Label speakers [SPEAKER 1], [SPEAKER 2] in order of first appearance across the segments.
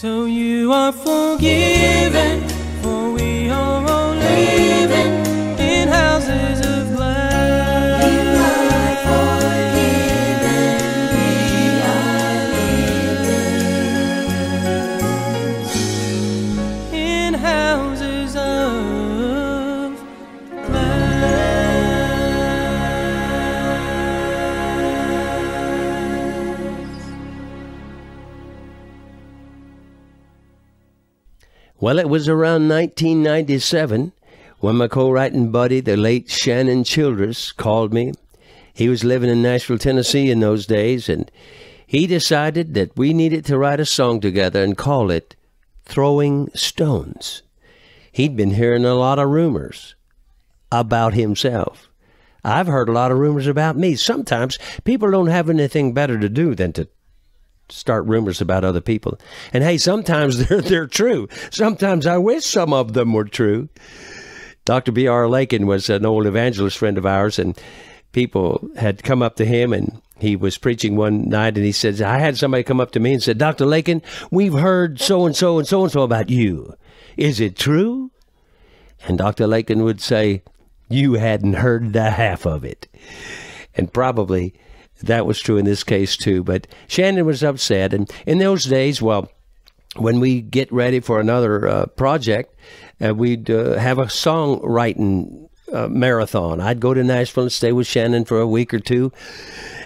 [SPEAKER 1] So you are forgiven, for we are all living in houses of glass. You are forgiven, we are living in houses of glass.
[SPEAKER 2] Well, it was around 1997 when my co-writing buddy, the late Shannon Childress, called me. He was living in Nashville, Tennessee in those days, and he decided that we needed to write a song together and call it Throwing Stones. He'd been hearing a lot of rumors about himself. I've heard a lot of rumors about me. Sometimes people don't have anything better to do than to start rumors about other people. And hey, sometimes they're true. Sometimes I wish some of them were true. Dr. B.R. Lakin was an old evangelist friend of ours, and people had come up to him, and he was preaching one night, and he said, I had somebody come up to me and said, Dr. Lakin, we've heard so-and-so and so-and-so about you. Is it true? And Dr. Lakin would say, you hadn't heard the half of it. And probably that was true in this case, too. But Shannon was upset. And in those days, well, when we get ready for another project, we'd have a songwriting marathon. I'd go to Nashville and stay with Shannon for a week or two,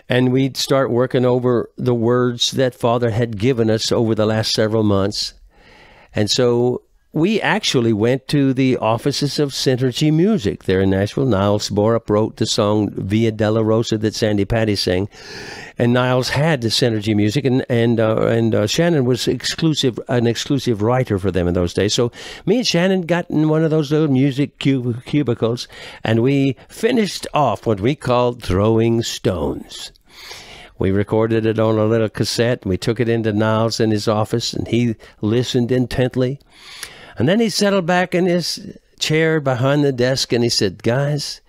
[SPEAKER 2] and we'd start working over the words that Father had given us over the last several months. And so we actually went to the offices of Synergy Music there in Nashville. Niles Borup wrote the song Via Della Rosa that Sandy Patty sang, and Niles had the Synergy Music, and Shannon was an exclusive writer for them in those days. So me and Shannon got in one of those little music cubicles, and we finished off what we called Throwing Stones. We recorded it on a little cassette, and we took it into Niles in his office, and he listened intently. And then he settled back in his chair behind the desk, and he said, guys,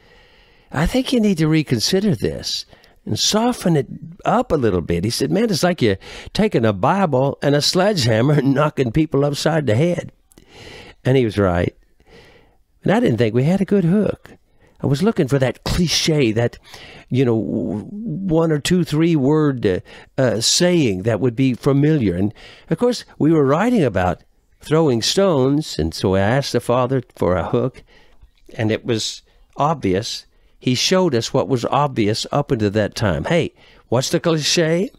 [SPEAKER 2] I think you need to reconsider this and soften it up a little bit. He said, man, it's like you're taking a Bible and a sledgehammer and knocking people upside the head. And he was right. And I didn't think we had a good hook. I was looking for that cliche, that, one or two, 3 word saying that would be familiar. And, of course, we were writing about throwing stones, and so I asked the Father for a hook, and it was obvious. He showed us what was obvious up until that time. Hey, what's the cliche?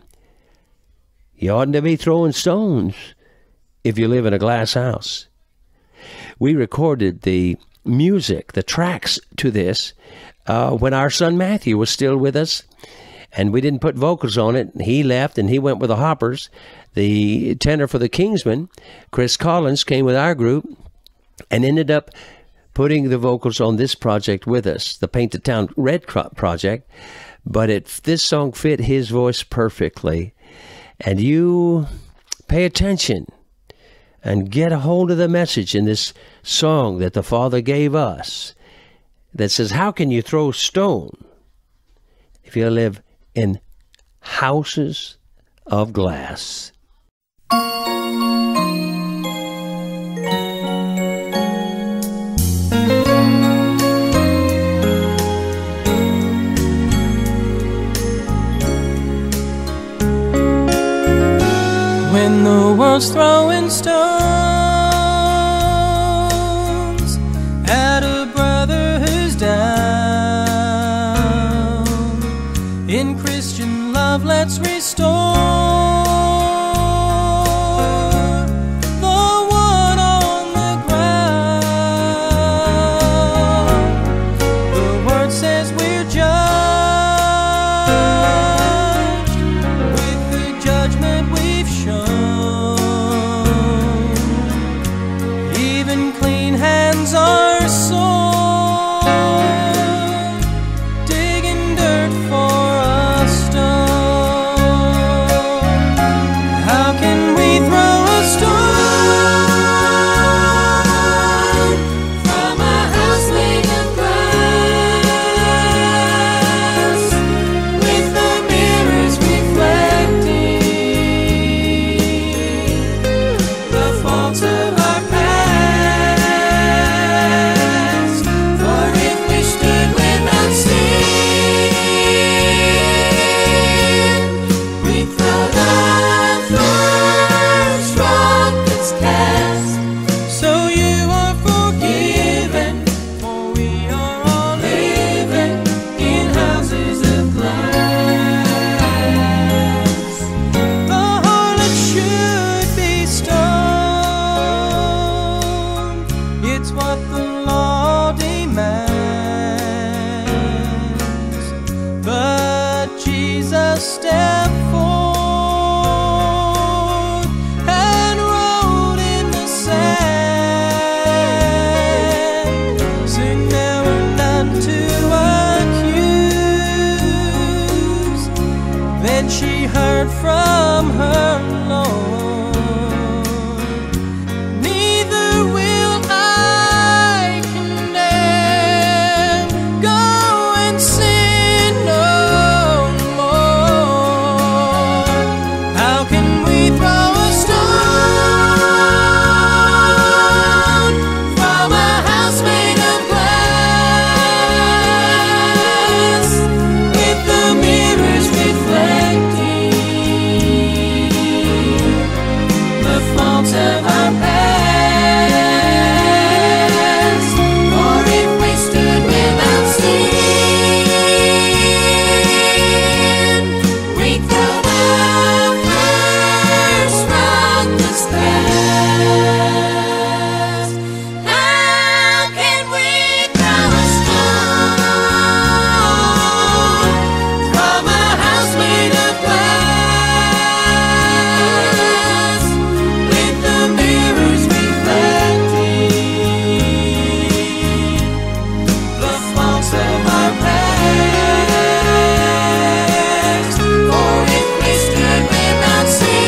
[SPEAKER 2] You oughtn't to be throwing stones if you live in a glass house. We recorded the music, the tracks to this, when our son Matthew was still with us, and we didn't put vocals on it. He left, and he went with the Hoppers. The tenor for the Kingsmen, Chris Collins, came with our group and ended up putting the vocals on this project with us, the Paint the Town Red project. But this song fit his voice perfectly. And you pay attention and get a hold of the message in this song that the Father gave us that says, how can you throw stone if you live in houses of glass?
[SPEAKER 1] When the world's throwing stones at a brother who's down, in Christian love let's restore depart from her, Lord. Neither will I condemn. Go and sin no more. How can we throw a stone from a house made of glass, with the mirrors reflecting the faults of our past? For if we stood without sin, we'd throw the first rottenness past. How can we throw a stone from a house made of glass, with the mirrors reflecting the faults of our past? For if we stood without sin,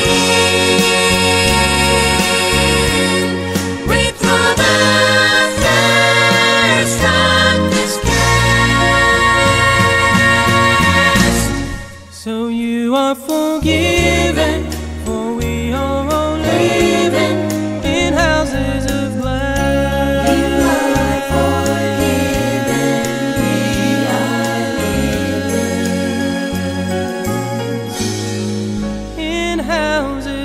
[SPEAKER 1] we'd throw the first rottenness cast. So you are forgiven, for we are all living in houses of glass. In houses